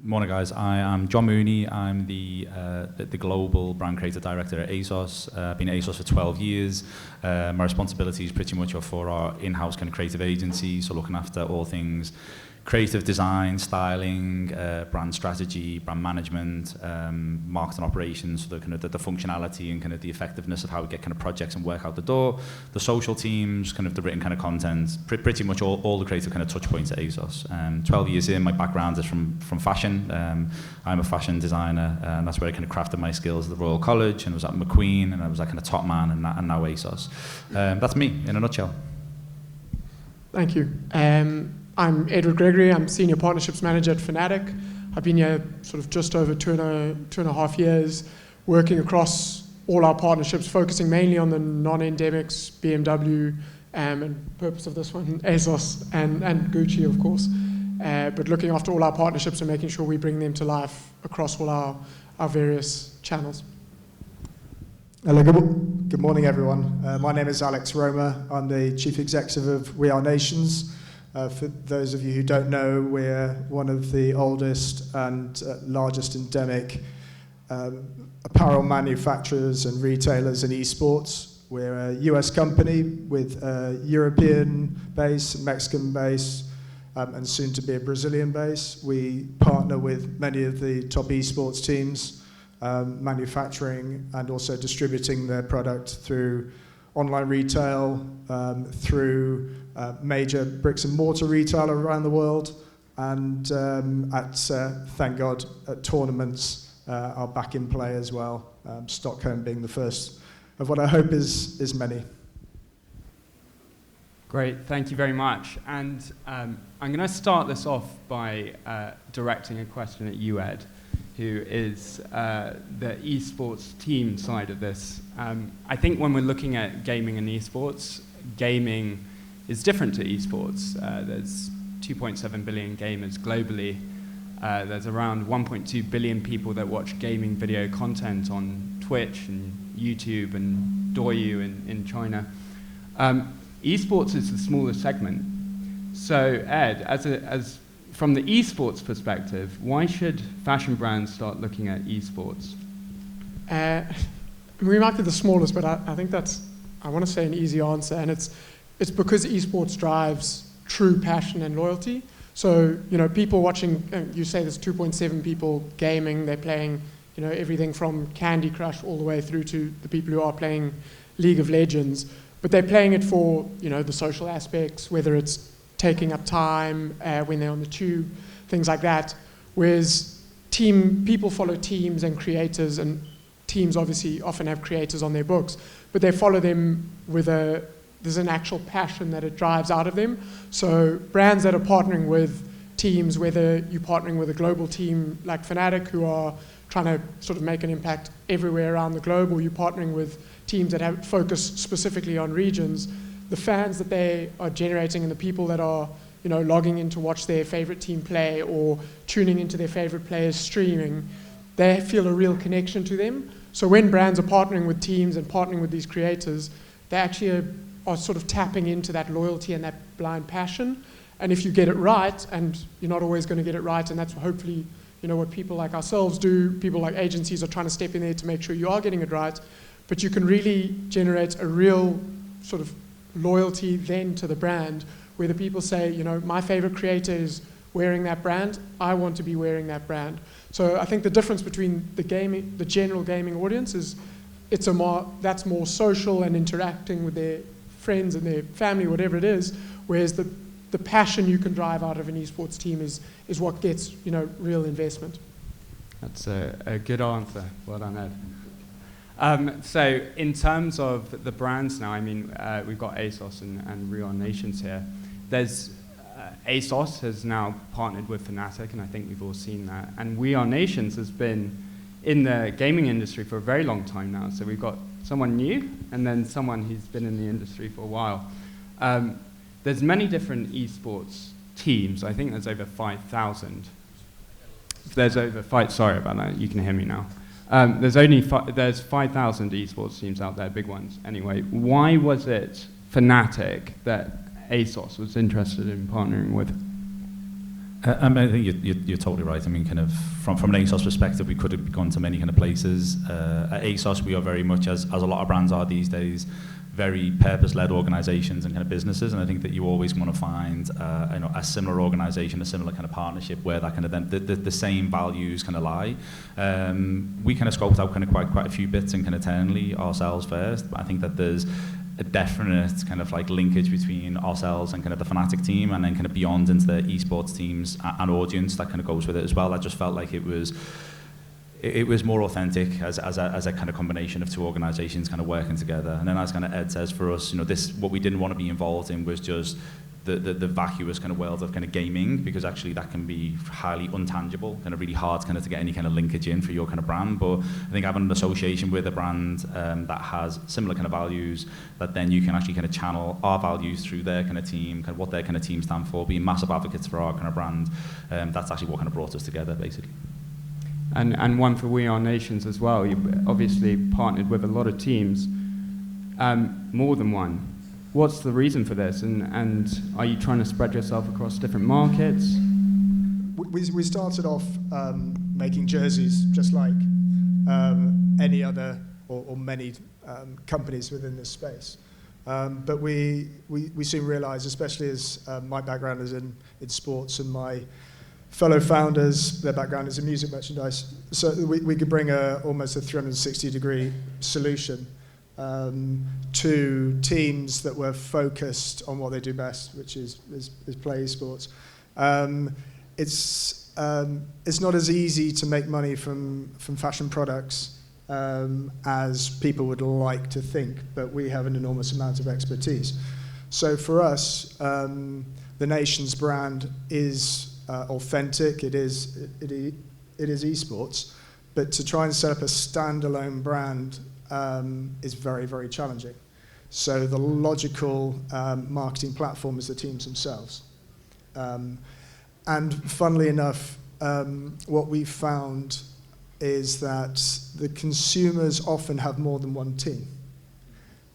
Morning, guys. I am John Mooney. I'm the global brand creative director at ASOS. I've been at ASOS for 12 years. My responsibilities pretty much are for our in-house kind of creative agency, so looking after all things creative design, styling, brand strategy, brand management, marketing operations, so the kind of the functionality and kind of the effectiveness of how we get kind of projects and work out the door, the social teams, kind of the written kind of content, pretty much all the creative kind of touch points at ASOS. 12 years in, my background is from fashion. I'm a fashion designer, and that's where I kind of crafted my skills at the Royal College, and I was at McQueen, and I was that kind of top man, and now ASOS. That's me in a nutshell. Thank you. I'm Edward Gregory. I'm Senior Partnerships Manager at Fnatic. I've been here sort of just over two and a half years, working across all our partnerships, focusing mainly on the non-endemics, BMW, and purpose of this one, ASOS and Gucci, of course. But looking after all our partnerships and making sure we bring them to life across all our various channels. Hello, good morning, everyone. My name is Alex Roma. I'm the Chief Executive of We Are Nations. For those of you who don't know, we're one of the oldest and largest endemic apparel manufacturers and retailers in esports. We're a US company with a European base, Mexican base, and soon to be a Brazilian base. We partner with many of the top esports teams, manufacturing and also distributing their product through online retail, through major bricks and mortar retail around the world, and thank God, at tournaments are back in play as well. Stockholm being the first of what I hope is many. Great, thank you very much. And I'm going to start this off by directing a question at you, Ed, who is the esports team side of this. I think when we're looking at gaming and esports, gaming is different to esports. There's 2.7 billion gamers globally. There's around 1.2 billion people that watch gaming video content on Twitch and YouTube and Douyu in China. Esports is the smallest segment. So Ed, as from the esports perspective, why should fashion brands start looking at esports? We might be the smallest, but I think I want to say an easy answer, and it's because esports drives true passion and loyalty. So, people watching, you say there's 2.7 people gaming, they're playing, everything from Candy Crush all the way through to the people who are playing League of Legends, but they're playing it for, the social aspects, whether it's taking up time when they're on the tube, things like that. Whereas people follow teams and creators, and teams obviously often have creators on their books, but they follow them there's an actual passion that it drives out of them. So brands that are partnering with teams, whether you're partnering with a global team like Fnatic, who are trying to sort of make an impact everywhere around the globe, or you're partnering with teams that have focused specifically on regions, the fans that they are generating and the people that are logging in to watch their favorite team play or tuning into their favorite players streaming, they feel a real connection to them. So when brands are partnering with teams and partnering with these creators, they actually are sort of tapping into that loyalty and that blind passion. And if you get it right, and you're not always going to get it right, and that's hopefully what people like ourselves do, people like agencies are trying to step in there to make sure you are getting it right, but you can really generate a real sort of loyalty then to the brand, where the people say, my favorite creator is wearing that brand, I want to be wearing that brand. So I think the difference between the general gaming audience is that's more social and interacting with their friends and their family, whatever it is, whereas the passion you can drive out of an esports team is what gets real investment. That's a good answer. Well done, Ed. So in terms of the brands now, we've got ASOS and We Are Nations here. There's ASOS has now partnered with Fnatic, and I think we've all seen that. And We Are Nations has been in the gaming industry for a very long time now. So we've got someone new and then someone who's been in the industry for a while. There's many different esports teams. I think there's over 5,000. Sorry about that, you can hear me now. There's 5,000 esports teams out there, big ones. Anyway, why was it Fnatic that ASOS was interested in partnering with? I mean, I think you're totally right. I mean, kind of from an ASOS perspective, we could have gone to many kind of places. At ASOS, we are very much, as a lot of brands are these days, very purpose-led organizations and kind of businesses, and I think that you always want to find a similar organization, a similar kind of partnership where that kind of then the same values kind of lie. We kind of scoped out kind of quite a few bits and kind of internally ourselves first, but I think that there's a definite kind of like linkage between ourselves and kind of the Fnatic team, and then kind of beyond into the esports teams and audience that kind of goes with it as well. I just felt like it was more authentic as a kind of combination of two organizations kind of working together. And then, as kind of Ed says, for us, this what we didn't want to be involved in was just the vacuous kind of world of kind of gaming, because actually that can be highly untangible, kind of really hard kind of to get any kind of linkage in for your kind of brand. But I think having an association with a brand that has similar kind of values, that then you can actually kind of channel our values through their kind of team, kind of what their kind of team stand for, being massive advocates for our kind of brand. That's actually what kind of brought us together, basically. And one for We Are Nations as well. You obviously partnered with a lot of teams, more than one. What's the reason for this? And are you trying to spread yourself across different markets? We started off making jerseys just like any other or many companies within this space. But we soon realized, especially as my background is in sports and my fellow founders, their background is in music merchandise, so we could bring almost a 360-degree solution to teams that were focused on what they do best, which is play esports. It's not as easy to make money from fashion products as people would like to think, but we have an enormous amount of expertise. So for us, the Nations brand is authentic. It is esports, but to try and set up a standalone brand is very, very challenging. So the logical marketing platform is the teams themselves. And funnily enough, what we found is that the consumers often have more than one team.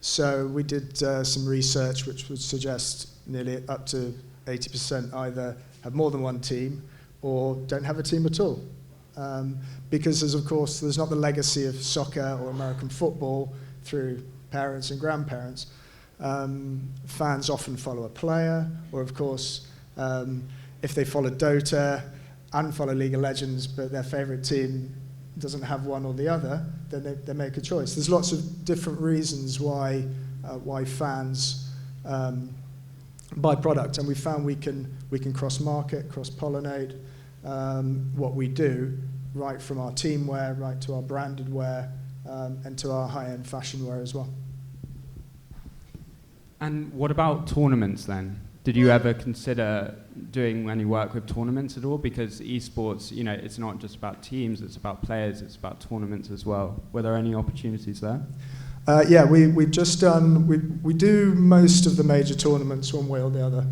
So we did some research which would suggest nearly up to 80% either have more than one team or don't have a team at all. Because there's not the legacy of soccer or American football through parents and grandparents. Fans often follow a player, or of course, if they follow Dota and follow League of Legends, but their favorite team doesn't have one or the other, then they make a choice. There's lots of different reasons why fans buy product, and we found we can cross-market, cross-pollinate what we do, right from our team wear, right to our branded wear, and to our high-end fashion wear as well. And what about tournaments then? Did you ever consider doing any work with tournaments at all? Because esports, it's not just about teams, it's about players, it's about tournaments as well. Were there any opportunities there? Yeah, we've just done. We do most of the major tournaments one way or the other.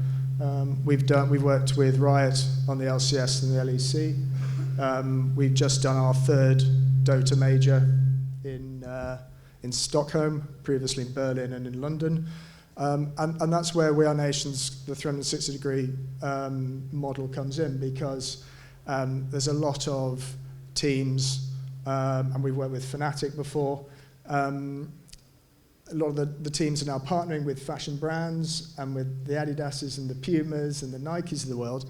We've worked with Riot on the LCS and the LEC. We've just done our third Dota major in Stockholm, previously in Berlin and in London. And that's where We Are Nations, the 360-degree model comes in, because there's a lot of teams, and we've worked with Fnatic before. A lot of the teams are now partnering with fashion brands and with the Adidases and the Pumas and the Nikes of the world,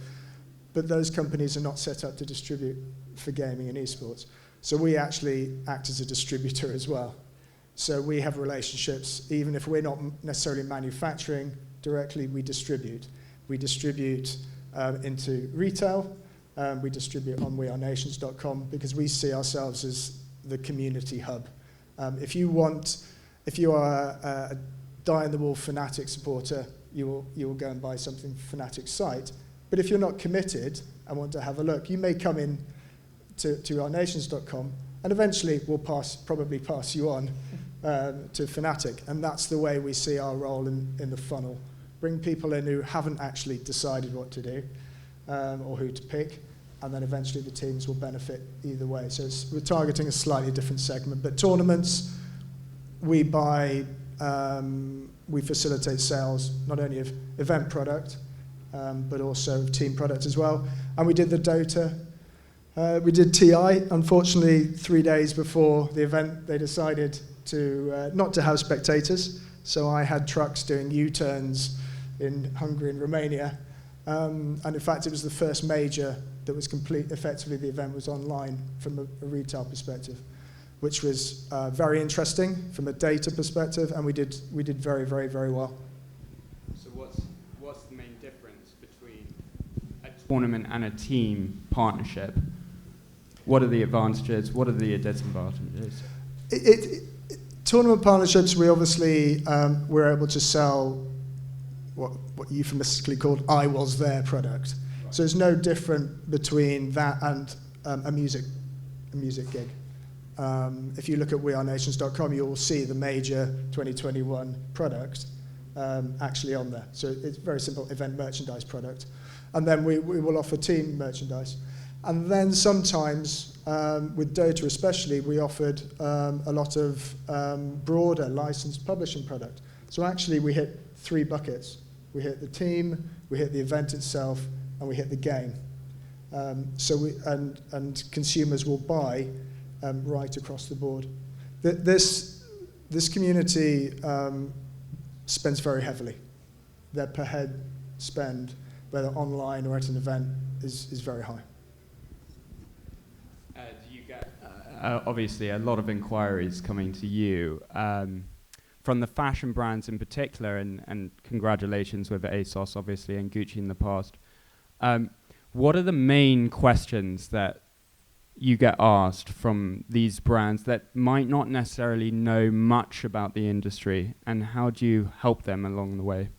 but those companies are not set up to distribute for gaming and esports. So we actually act as a distributor as well. So we have relationships, even if we're not necessarily manufacturing directly, we distribute. We distribute into retail, we distribute on wearenations.com, because we see ourselves as the community hub. If you are a die-in-the-wall Fnatic supporter, you will go and buy something from Fnatic's site. But if you're not committed and want to have a look, you may come in to wearenations.com, and eventually we'll probably pass you on to Fnatic. And that's the way we see our role in the funnel. Bring people in who haven't actually decided what to do or who to pick, and then eventually the teams will benefit either way. So we're targeting a slightly different segment. But tournaments, we facilitate sales not only of event product, but also team product as well. And we did the Dota. We did TI. Unfortunately, 3 days before the event, they decided to not to have spectators. So I had trucks doing U-turns in Hungary and Romania. And in fact, it was the first major that was complete. Effectively, the event was online from a retail perspective, which was very interesting from a data perspective, and we did very, very, very well. So what's the main difference between a tournament and a team partnership? What are the advantages? What are the disadvantages? Tournament partnerships, we obviously were able to sell what euphemistically called "I was there" product. Right. So it's no different between that and a music gig. If you look at wearenations.com, you will see the major 2021 product actually on there. So it's very simple event merchandise product. And then we will offer team merchandise. And then sometimes, with Dota especially, we offered a lot of broader licensed publishing product. So actually we hit 3 buckets. We hit the team, we hit the event itself, and we hit the game. And consumers will buy right across the board. This community spends very heavily. Their per head spend, whether online or at an event, is very high. Do you get obviously a lot of inquiries coming to you from the fashion brands in particular, and congratulations with ASOS obviously and Gucci in the past. What are the main questions that you get asked from these brands that might not necessarily know much about the industry, and how do you help them along the way?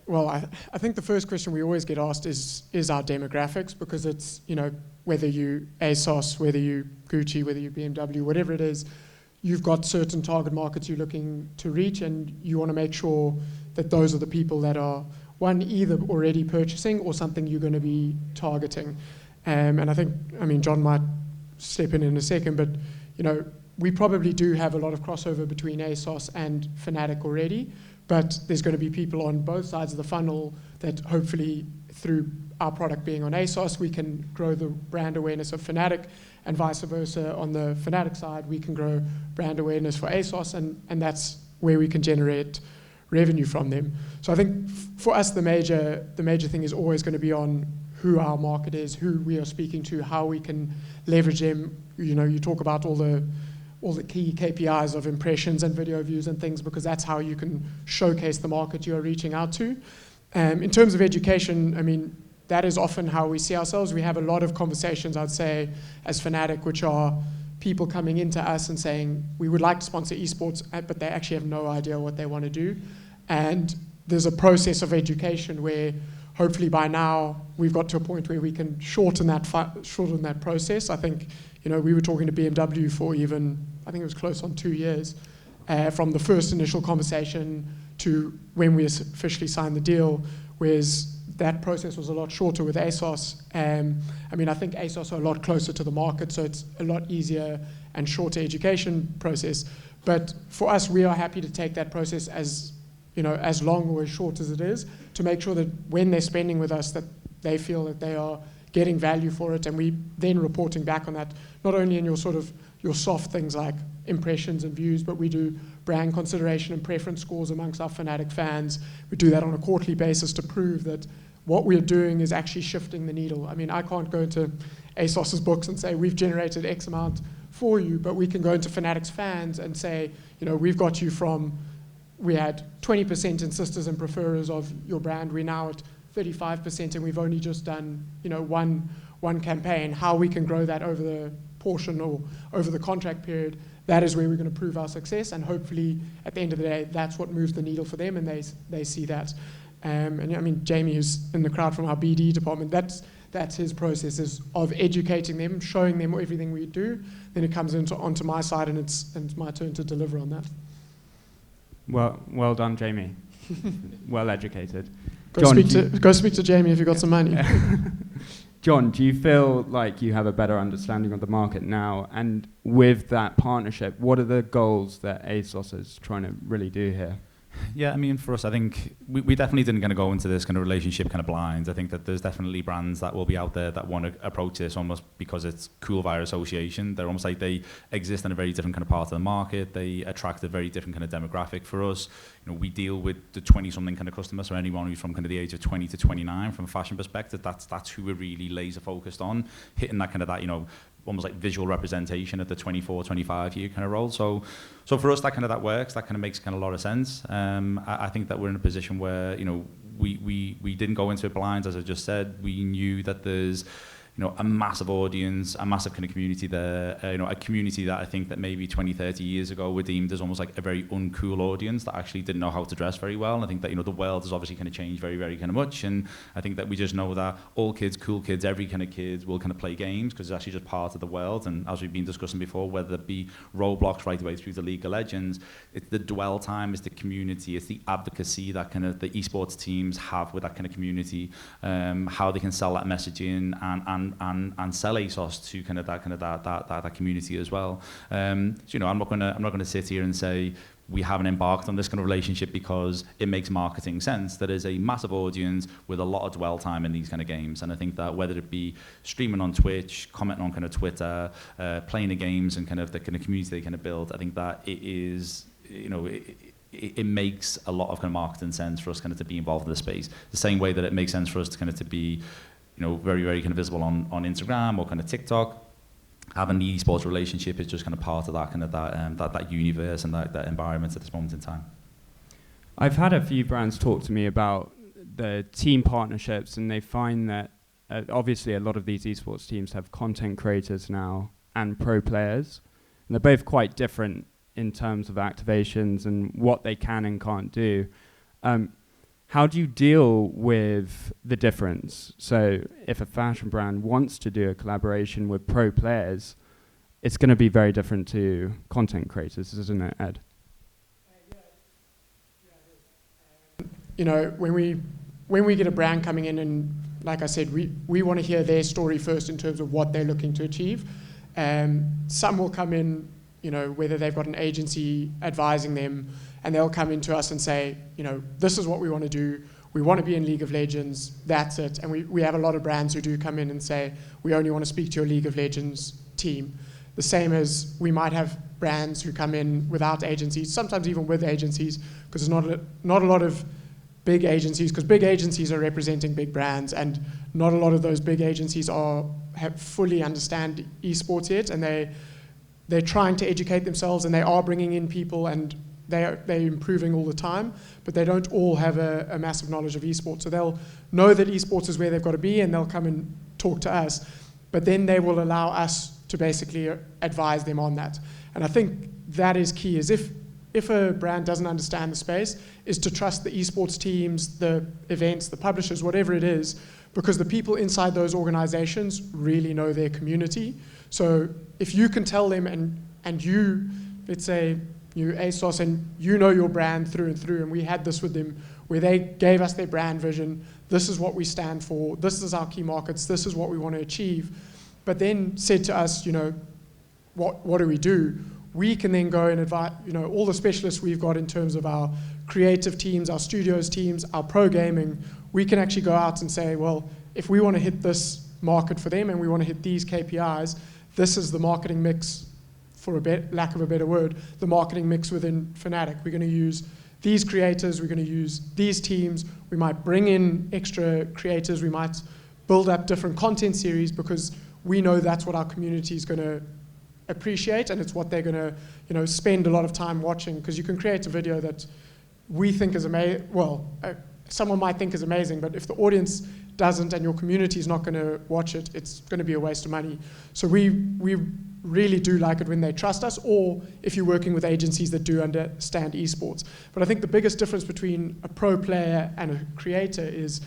Well, I think the first question we always get asked is our demographics, because it's, whether you ASOS, whether you Gucci, whether you BMW, whatever it is, you've got certain target markets you're looking to reach, and you want to make sure that those are the people that are, one, either already purchasing or something you're going to be targeting. And I think, John might step in a second, but, we probably do have a lot of crossover between ASOS and Fnatic already, but there's going to be people on both sides of the funnel that hopefully through our product being on ASOS, we can grow the brand awareness of Fnatic, and vice versa. On the Fnatic side, we can grow brand awareness for ASOS, and that's where we can generate revenue from them. So I think for us, the major thing is always going to be on who our market is, who we are speaking to, how we can leverage them. You talk about all the key KPIs of impressions and video views and things, because that's how you can showcase the market you are reaching out to. In terms of education, that is often how we see ourselves. We have a lot of conversations, I'd say, as Fnatic, which are people coming into us and saying, we would like to sponsor esports, but they actually have no idea what they want to do. And there's a process of education where hopefully by now we've got to a point where we can shorten that process. I think, we were talking to BMW for I think it was close on 2 years, from the first initial conversation to when we officially signed the deal, whereas that process was a lot shorter with ASOS. I think ASOS are a lot closer to the market, so it's a lot easier and shorter education process. But for us, we are happy to take that process as long or as short as it is, to make sure that when they're spending with us, that they feel that they are getting value for it, and we then reporting back on that, not only in your soft things like impressions and views, but we do brand consideration and preference scores amongst our Fnatic fans. We do that on a quarterly basis to prove that what we're doing is actually shifting the needle. I can't go into ASOS's books and say we've generated X amount for you, but we can go into Fnatic's fans and say, we've got you from, we had 20% in sisters and preferers of your brand, we're now at 35%, and we've only just done one campaign. How we can grow that over the portion or over the contract period, that is where we're going to prove our success, and hopefully at the end of the day, that's what moves the needle for them, and they see that. And Jamie, who's in the crowd from our BD department, that's his process is of educating them, showing them everything we do. Then it comes onto my side, and it's my turn to deliver on that. Well done, Jamie. Well educated. Go speak to Jamie if you've got some money. John, do you feel like you have a better understanding of the market now? And with that partnership, what are the goals that ASOS is trying to really do here? Yeah, I mean, for us, I think we definitely didn't kind of go into this kind of relationship kind of blind. I think that there's definitely brands that will be out there that want to approach this almost because it's cool via association. They're almost like they exist in a very different kind of part of the market. They attract a very different kind of demographic. For us, you know, we deal with the 20-something kind of customer, so anyone who's from kind of the age of 20 to 29 from a fashion perspective. That's who we're really laser focused on, hitting that kind of that, you know, almost like visual representation at the 24, 25 year kind of role. So for us, that works. That kind of makes kind of a lot of sense. I think that we're in a position where, you know, we didn't go into it blind, as I just said. We knew that there's, you know, a massive audience, a massive kind of community there, you know, a community that I think that maybe 20, 30 years ago were deemed as almost like a very uncool audience that actually didn't know how to dress very well. And I think that, you know, the world has obviously kind of changed very, very kind of much. And I think that we just know that all kids, cool kids, every kind of kid will kind of play games because it's actually just part of the world. And as we've been discussing before, whether it be Roblox right the way through the League of Legends, it's the dwell time, it's the community, it's the advocacy that kind of the esports teams have with that kind of community, how they can sell that messaging and sell ASOS to that community as well. So, you know, I'm not gonna sit here and say we haven't embarked on this kind of relationship because it makes marketing sense. There is a massive audience with a lot of dwell time in these kind of games, and I think that whether it be streaming on Twitch, commenting on kind of Twitter, playing the games and kind of the kind of community they kind of build, I think that it is, you know, it makes a lot of kind of marketing sense for us kind of to be involved in the space. The same way that it makes sense for us to kind of to be, you know, very, very kind of visible on Instagram or kind of TikTok. Having the esports relationship is just kind of part of that kind of that universe and that environment at this moment in time. I've had a few brands talk to me about the team partnerships, and they find that obviously a lot of these esports teams have content creators now and pro players, and they're both quite different in terms of activations and what they can and can't do. How do you deal with the difference? So if a fashion brand wants to do a collaboration with pro players, it's going to be very different to content creators, isn't it, Ed? You know, when we get a brand coming in, and like I said, we want to hear their story first in terms of what they're looking to achieve. Some will come in, you know, whether they've got an agency advising them, and they'll come into us and say, you know, this is what we want to do. We want to be in League of Legends. That's it. And we have a lot of brands who do come in and say, we only want to speak to your League of Legends team. The same as we might have brands who come in without agencies, sometimes even with agencies, because there's not a lot of big agencies, because big agencies are representing big brands, and not a lot of those big agencies have fully understand esports yet, and they're trying to educate themselves, and they are bringing in people, and they're improving all the time, but they don't all have a massive knowledge of esports. So they'll know that esports is where they've got to be, and they'll come and talk to us, but then they will allow us to basically advise them on that. And I think that is key, is if a brand doesn't understand the space, is to trust the esports teams, the events, the publishers, whatever it is, because the people inside those organizations really know their community. So if you can tell them, and you, let's say, you ASOS, and you know your brand through and through, and we had this with them where they gave us their brand vision, this is what we stand for, this is our key markets, this is what we want to achieve, but then said to us, you know, what do we do? We can then go and advise, you know, all the specialists we've got in terms of our creative teams, our studios teams, our pro gaming, we can actually go out and say, well, if we want to hit this market for them and we want to hit these KPIs, this is the marketing mix, for lack of a better word, the marketing mix within Fnatic. We're going to use these creators, we're going to use these teams, we might bring in extra creators, we might build up different content series, because we know that's what our community is going to appreciate, and it's what they're going to, you know, spend a lot of time watching, because you can create a video that we think is amazing, someone might think is amazing, but if the audience doesn't and your community is not going to watch it, it's going to be a waste of money. So we really do like it when they trust us, or if you're working with agencies that do understand esports. But I think the biggest difference between a pro player and a creator is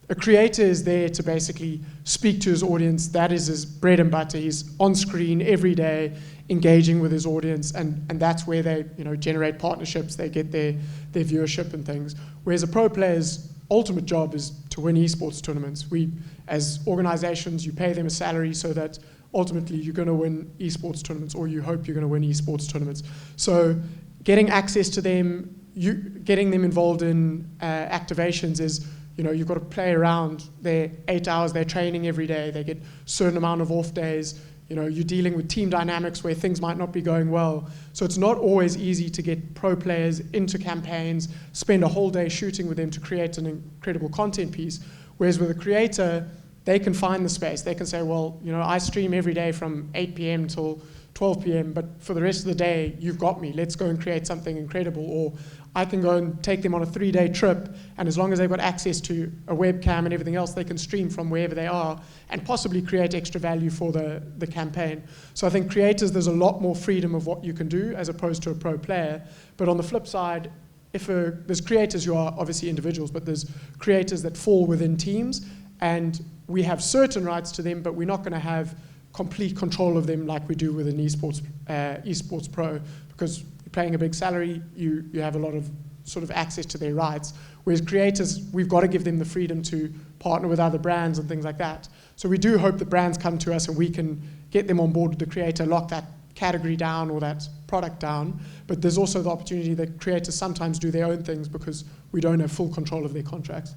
a creator is there to basically speak to his audience. That is his bread and butter. He's on screen every day, engaging with his audience, and that's where they, you know, generate partnerships, they get their viewership and things. Whereas a pro player's ultimate job is to win esports tournaments. We, as organizations, you pay them a salary so that ultimately you're going to win esports tournaments, or you hope you're going to win esports tournaments. So getting access to them, getting them involved in activations is, you've got to play around their 8 hours, they're training every day, they get a certain amount of off days, you're dealing with team dynamics where things might not be going well. So it's not always easy to get pro players into campaigns, spend a whole day shooting with them to create an incredible content piece. Whereas with a creator, they can find the space. They can say, well, I stream every day from 8 p.m. till 12 p.m., but for the rest of the day, you've got me. Let's go and create something incredible. Or I can go and take them on a 3-day trip, and as long as they've got access to a webcam and everything else, they can stream from wherever they are and possibly create extra value for the campaign. So I think creators, there's a lot more freedom of what you can do as opposed to a pro player. But on the flip side, there's creators who are obviously individuals, but there's creators that fall within teams, and we have certain rights to them, but we're not going to have complete control of them like we do with an esports pro, because you're paying a big salary, you have a lot of sort of access to their rights. Whereas creators, we've got to give them the freedom to partner with other brands and things like that. So we do hope that brands come to us and we can get them on board with the creator, lock that category down or that product down. But there's also the opportunity that creators sometimes do their own things because we don't have full control of their contracts.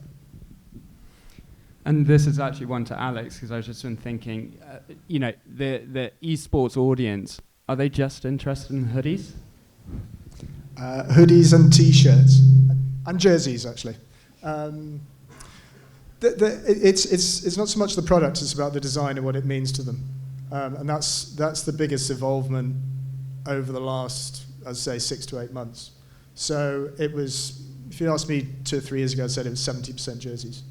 And this is actually one to Alex, because I was just been thinking, the esports audience, are they just interested in hoodies? Hoodies and T-shirts and jerseys, actually. It's not so much the product; it's about the design and what it means to them, and that's the biggest involvement over the last, I'd say, 6 to 8 months. So it was. If you asked me 2 or 3 years ago, I'd said it was 70% jerseys.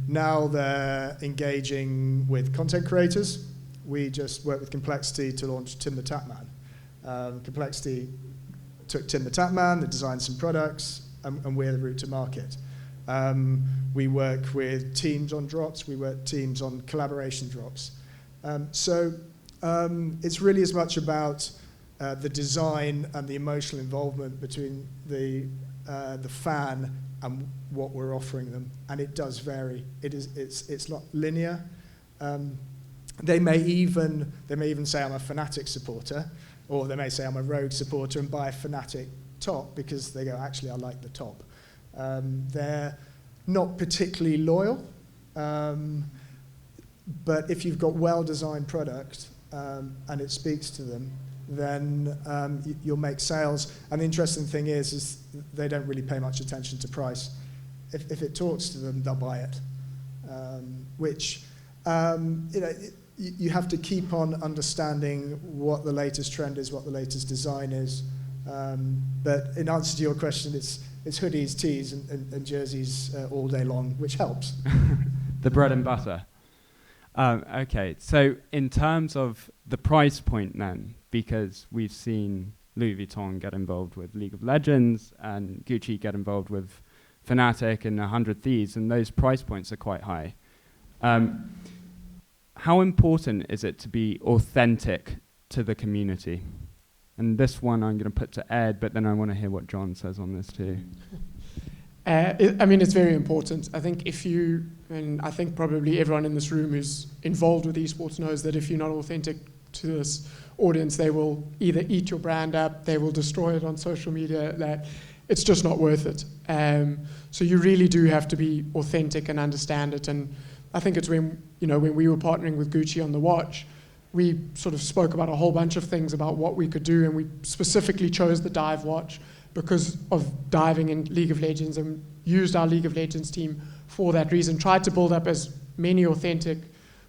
Now they're engaging with content creators. We just worked with Complexity to launch Tim the Tapman. Complexity took Tim the Tapman, they designed some products, and we're the route to market. We work with teams on drops, we work with teams on collaboration drops. So it's really as much about the design and the emotional involvement between the fan and what we're offering them, and it does vary. It's not linear. They may even say I'm a Fnatic supporter, or they may say I'm a Rogue supporter and buy a Fnatic top because they go, actually I like the top. They're not particularly loyal, but if you've got well-designed product and it speaks to them, then you'll make sales. And the interesting thing is they don't really pay much attention to price. If it talks to them, they'll buy it. Which, you have to keep on understanding what the latest trend is, what the latest design is. But in answer to your question, it's hoodies, tees, and jerseys all day long, which helps. The bread and butter. Okay, so in terms of the price point then, because we've seen Louis Vuitton get involved with League of Legends and Gucci get involved with Fnatic and 100 Thieves, and those price points are quite high. How important is it to be authentic to the community? And this one I'm going to put to Ed, but then I want to hear what John says on this too. It's very important. I think and I think probably everyone in this room who's involved with esports knows that if you're not authentic to this audience, they will either eat your brand up, they will destroy it on social media, that it's just not worth it. So you really do have to be authentic and understand it. And I think it's when we were partnering with Gucci on the watch, we sort of spoke about a whole bunch of things about what we could do, and we specifically chose the dive watch because of diving in League of Legends, and used our League of Legends team for that reason, tried to build up as many authentic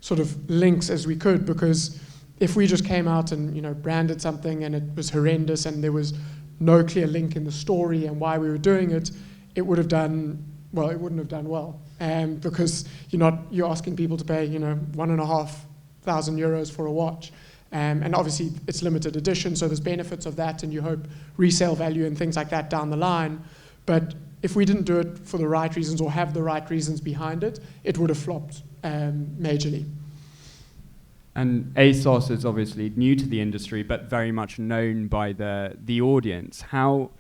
sort of links as we could, because if we just came out and branded something and it was horrendous and there was no clear link in the story and why we were doing it, it wouldn't have done well. Because you're asking people to pay €1,500 for a watch. And obviously it's limited edition, so there's benefits of that, and you hope resale value and things like that down the line. But if we didn't do it for the right reasons or have the right reasons behind it, it would have flopped majorly. And ASOS is obviously new to the industry, but very much known by the audience. How,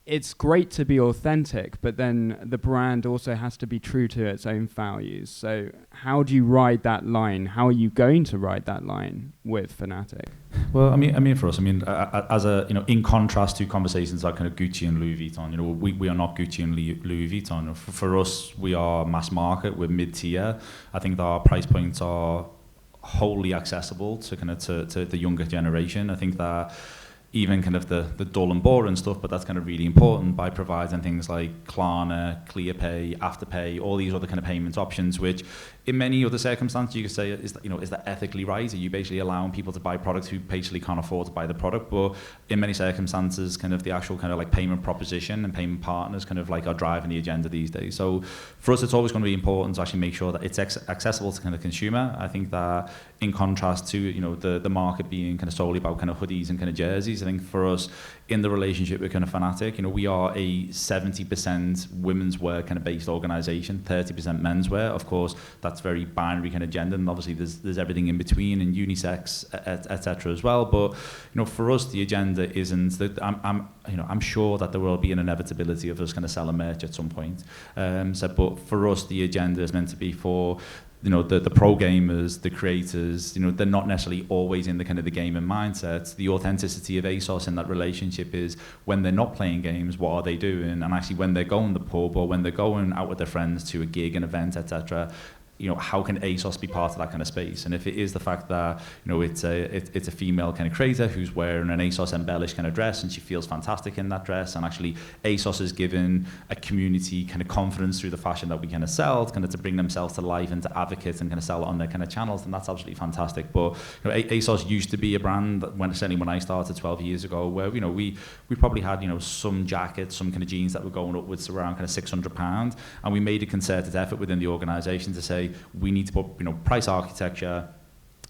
it's great to be authentic, but then the brand also has to be true to its own values. So how do you ride that line? How are you going to ride that line with Fnatic? Well, I mean, for us, as a, in contrast to conversations like kind of Gucci and Louis Vuitton, we are not Gucci and Louis Vuitton. For us, we are mass market, we're mid-tier. I think that our price points are wholly accessible to kind of to the younger generation. I think that even kind of the dull and boring stuff, but that's kind of really important by providing things like Klarna, ClearPay, Afterpay, all these other kind of payment options, which in many other circumstances you could say, is that ethically right? Are you basically allowing people to buy products who basically can't afford to buy the product? But in many circumstances, kind of the actual kind of like payment proposition and payment partners kind of like are driving the agenda these days. So for us, it's always going to be important to actually make sure that it's accessible to kind of consumer. I think that in contrast to, the market being kind of solely about kind of hoodies and kind of jerseys, I think for us, in the relationship with kind of Fnatic, we are a 70% women's wear kind of based organization, 30% menswear. Of course, that's very binary kind of gender, and obviously there's everything in between and unisex, etc. as well. But for us, the agenda isn't that. I'm sure that there will be an inevitability of us kind of selling merch at some point. But for us, the agenda is meant to be for the pro gamers, the creators, they're not necessarily always in the kind of the gaming mindset. The authenticity of ASOS in that relationship is when they're not playing games, what are they doing? And actually when they're going to the pub or when they're going out with their friends to a gig, an event, etc., how can ASOS be part of that kind of space? And if it is the fact that, it's a female kind of creator who's wearing an ASOS embellished kind of dress and she feels fantastic in that dress, and actually ASOS is given a community kind of confidence through the fashion that we kind of sell, kind of to bring themselves to life and to advocate and kind of sell it on their kind of channels, then that's absolutely fantastic. But ASOS used to be a brand that certainly when I started 12 years ago, where we probably had some jackets, some kind of jeans that were going upwards around kind of £600, and we made a concerted effort within the organisation to say, we need to put price architecture,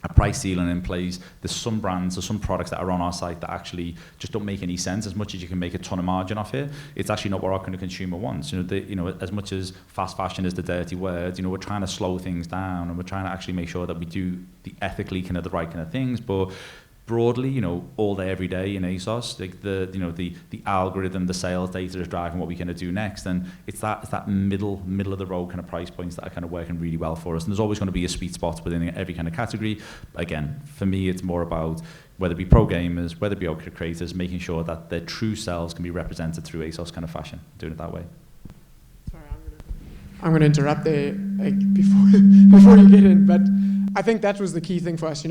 a price ceiling in place. There's some brands or some products that are on our site that actually just don't make any sense. As much as you can make a ton of margin off it, it's actually not what our kind of consumer wants. As much as fast fashion is the dirty word, we're trying to slow things down and we're trying to actually make sure that we do the ethically kind of the right kind of things. But broadly, all day, every day in ASOS, like the algorithm, the sales data is driving what we kind of do next, and it's that middle of the road kind of price points that are kind of working really well for us. And there's always going to be a sweet spot within every kind of category. Again, for me, it's more about whether it be pro gamers, whether it be creators, making sure that their true selves can be represented through ASOS kind of fashion, doing it that way. Sorry, I'm going to interrupt there before you get in, but I think that was the key thing for us.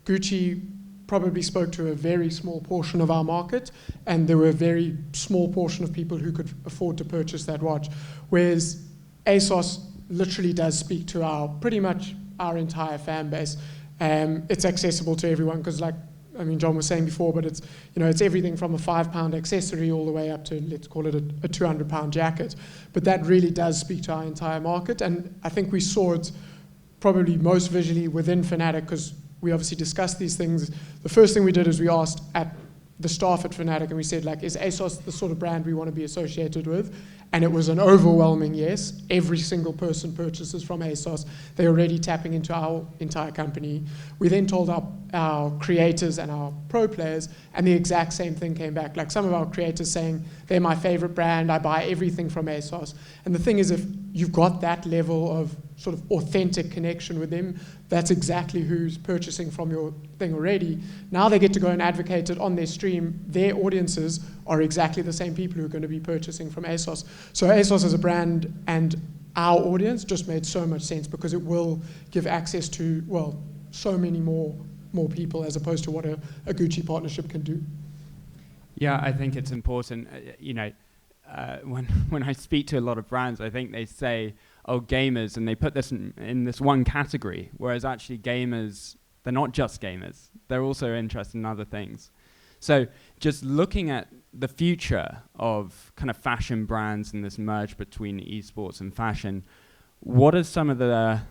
Gucci probably spoke to a very small portion of our market, and there were a very small portion of people who could afford to purchase that watch, whereas ASOS literally does speak to pretty much our entire fan base. It's accessible to everyone because, John was saying before, but it's it's everything from a £5 accessory all the way up to, let's call it a £200 jacket. But that really does speak to our entire market, and I think we saw it probably most visually within Fnatic, because we obviously discussed these things. The first thing we did is we asked at the staff at Fnatic, and we said, is ASOS the sort of brand we want to be associated with? And it was an overwhelming yes. Every single person purchases from ASOS. They're already tapping into our entire company. We then told our creators and our pro players, and the exact same thing came back. Like some of our creators saying, they're my favorite brand, I buy everything from ASOS. And the thing is, if you've got that level of sort of authentic connection with them, that's exactly who's purchasing from your thing already. Now they get to go and advocate it on their stream. Their audiences are exactly the same people who are going to be purchasing from ASOS. So ASOS as a brand and our audience just made so much sense, because it will give access to, so many more people, as opposed to what a Gucci partnership can do. Yeah, I think it's important. When I speak to a lot of brands, I think they say, gamers, and they put this in this one category, whereas actually gamers, they're not just gamers. They're also interested in other things. So just looking at the future of kind of fashion brands and this merge between esports and fashion, what are some of the,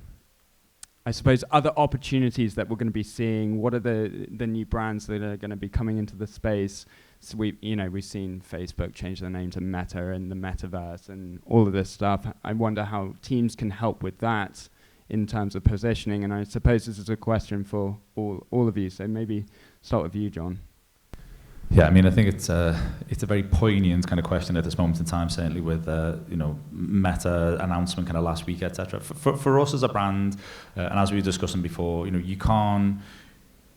I suppose, other opportunities that we're going to be seeing? What are the new brands that are going to be coming into the space? So we've seen Facebook change their name to Meta and the metaverse and all of this stuff. I wonder how teams can help with that in terms of positioning. And I suppose this is a question for all of you. So maybe start with you, John. Yeah, I mean, I think it's a very poignant kind of question at this moment in time, certainly with Meta announcement kind of last week, etc. For us as a brand, and as we were discussing before, you can't.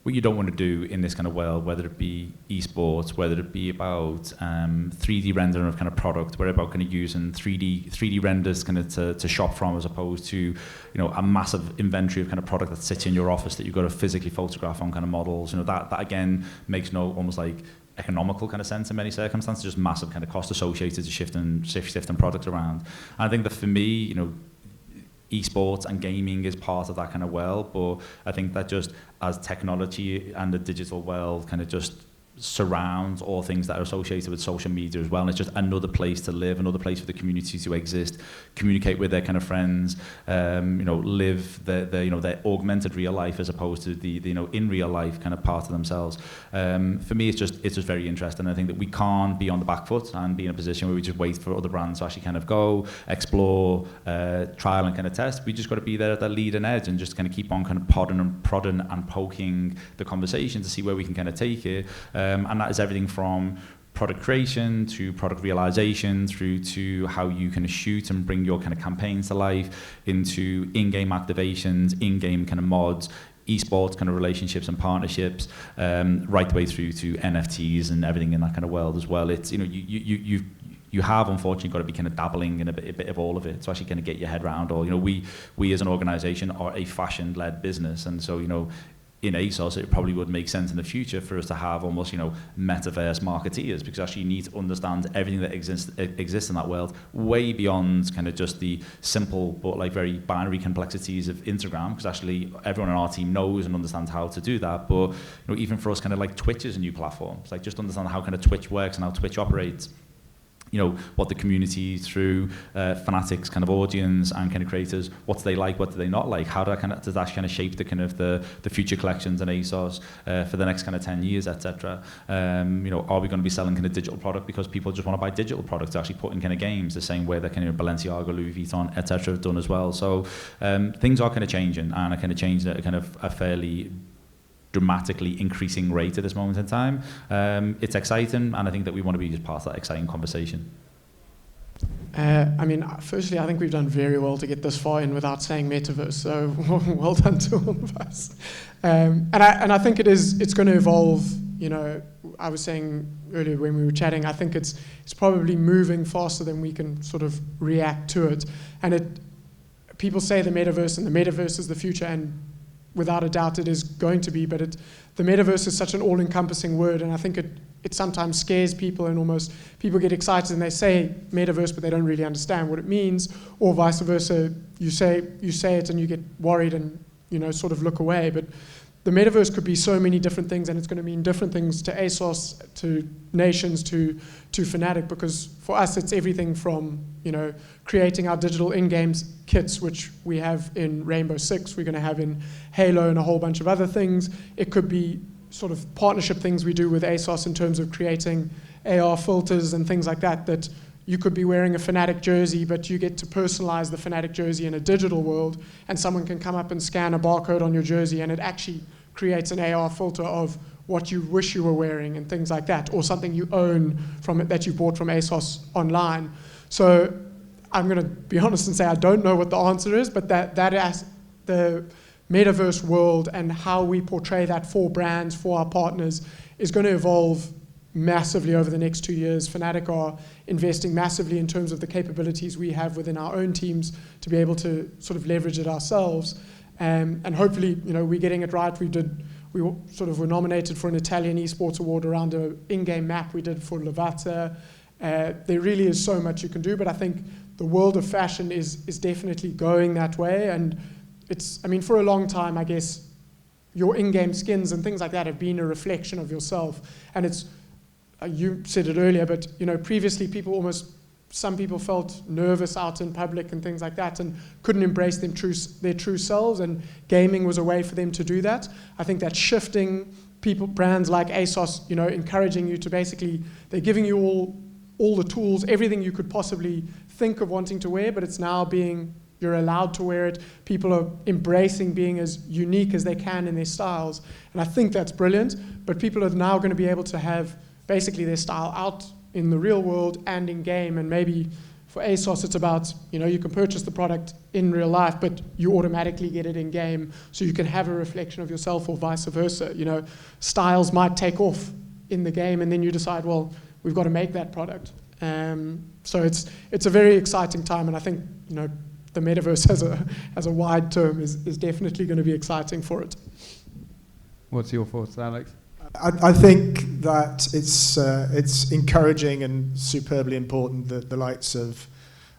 What you don't want to do in this kind of world, whether it be esports, whether it be about 3D rendering of kind of product, where about kind of using 3D renders kind of to shop from, as opposed to a massive inventory of kind of product that sits in your office that you've got to physically photograph on kind of models. That again makes no almost like economical kind of sense in many circumstances, just massive kind of cost associated to shifting product around. And I think that for me, esports and gaming is part of that kind of world, but I think that just as technology and the digital world kind of just surrounds all things that are associated with social media as well, and it's just another place to live, another place for the community to exist, communicate with their kind of friends, live their augmented real life as opposed to the in real life kind of part of themselves. For me, it's just very interesting. I think that we can't be on the back foot and be in a position where we just wait for other brands to actually kind of go explore, trial and kind of test. We just got to be there at that leading edge and just kind of keep on kind of prodding and poking the conversation to see where we can kind of take it. And that is everything from product creation to product realization through to how you kind of shoot and bring your kind of campaigns to life, into in-game activations, in-game kind of mods, esports kind of relationships and partnerships, right the way through to NFTs and everything in that kind of world as well. It's you have unfortunately got to be kind of dabbling in a bit of all of it to actually kind of get your head around. Or we as an organization are a fashion-led business, and so in ASOS, it probably would make sense in the future for us to have almost, metaverse marketeers, because actually you need to understand everything that exists in that world, way beyond kind of just the simple but like very binary complexities of Instagram, because actually everyone on our team knows and understands how to do that. But even for us, kind of like Twitch is a new platform. It's like just understand how kind of Twitch works and how Twitch operates. What the community through Fnatic's kind of audience and kind of creators, what do they like, what do they not like, how does that kind of shape the kind of the future collections in ASOS for the next kind of 10 years, etc. Are we going to be selling kind of digital product because people just want to buy digital products to actually put in kind of games the same way that kind of Balenciaga, Louis Vuitton, etc. have done as well. So things are kind of changing, and are kind of changing at a kind of a fairly dramatically increasing rate at this moment in time. It's exciting, and I think that we want to be just part of that exciting conversation. Firstly, I think we've done very well to get this far in without saying metaverse, so well done to all of us. And I think it's going to evolve. I was saying earlier when we were chatting, I think it's probably moving faster than we can sort of react to it. And people say the metaverse is the future, and without a doubt it is going to be, but the metaverse is such an all-encompassing word, and I think it sometimes scares people, and almost people get excited and they say metaverse but they don't really understand what it means, or vice versa. You say it and you get worried and sort of look away, but the metaverse could be so many different things, and it's going to mean different things to ASOS, to Nations, to Fnatic, because for us it's everything from creating our digital in-games kits, which we have in Rainbow Six, we're going to have in Halo and a whole bunch of other things. It could be sort of partnership things we do with ASOS in terms of creating AR filters and things like that you could be wearing a Fnatic jersey, but you get to personalize the Fnatic jersey in a digital world, and someone can come up and scan a barcode on your jersey, and it actually creates an AR filter of what you wish you were wearing and things like that, or something you own from it that you bought from ASOS online. So I'm going to be honest and say I don't know what the answer is, but that as the metaverse world and how we portray that for brands, for our partners, is going to evolve massively over the next 2 years. Fnatic are investing massively in terms of the capabilities we have within our own teams to be able to sort of leverage it ourselves. And hopefully, we're getting it right. We were nominated for an Italian Esports Award around an in-game map we did for Lavazza. There really is so much you can do, but I think the world of fashion is definitely going that way. And for a long time, I guess, your in-game skins and things like that have been a reflection of yourself. And you said it earlier, but previously some people felt nervous out in public and things like that and couldn't embrace their true selves, and gaming was a way for them to do that. I think that's shifting. Brands like ASOS, encouraging you to basically, they're giving you all the tools, everything you could possibly think of wanting to wear, but it's now you're allowed to wear it. People are embracing being as unique as they can in their styles, and I think that's brilliant. But people are now going to be able to have basically their style out in the real world and in game. And maybe for ASOS, it's about, you can purchase the product in real life, but you automatically get it in game, so you can have a reflection of yourself, or vice versa. Styles might take off in the game, and then you decide, well, we've got to make that product. So it's a very exciting time, and I think the metaverse as a wide term is definitely going to be exciting for it. What's your thoughts, Alex? I think that it's encouraging and superbly important that the likes of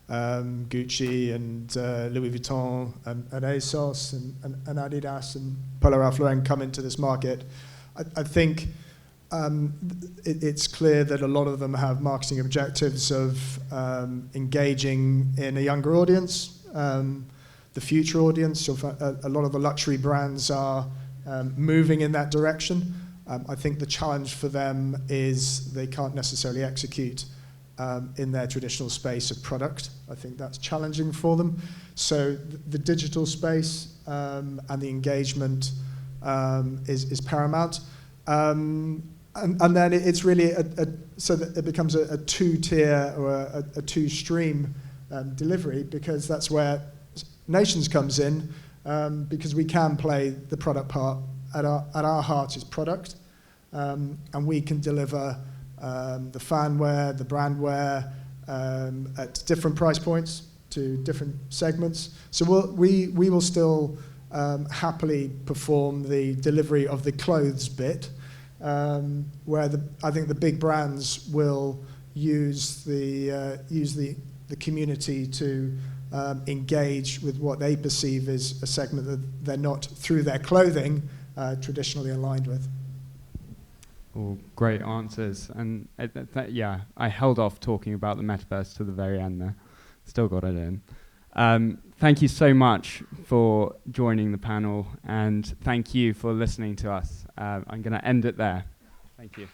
Gucci and Louis Vuitton and ASOS and Adidas and Polo Ralph Lauren come into this market. I think it's clear that a lot of them have marketing objectives of engaging in a younger audience, the future audience. A lot of the luxury brands are moving in that direction. I think the challenge for them is they can't necessarily execute in their traditional space of product. I think that's challenging for them. So the digital space and the engagement is paramount. And then it's really so that it becomes a two-tier or a two-stream delivery, because that's where Nations comes in, because we can play the product part. At our heart is product, and we can deliver the fan wear, the brand wear at different price points to different segments. So we will still happily perform the delivery of the clothes bit, where I think the big brands will use the community to engage with what they perceive as a segment that they're not, through their clothing, traditionally aligned with. All great answers. And I held off talking about the metaverse to the very end there. Still got it in. Thank you so much for joining the panel, and thank you for listening to us. I'm going to end it there. Thank you.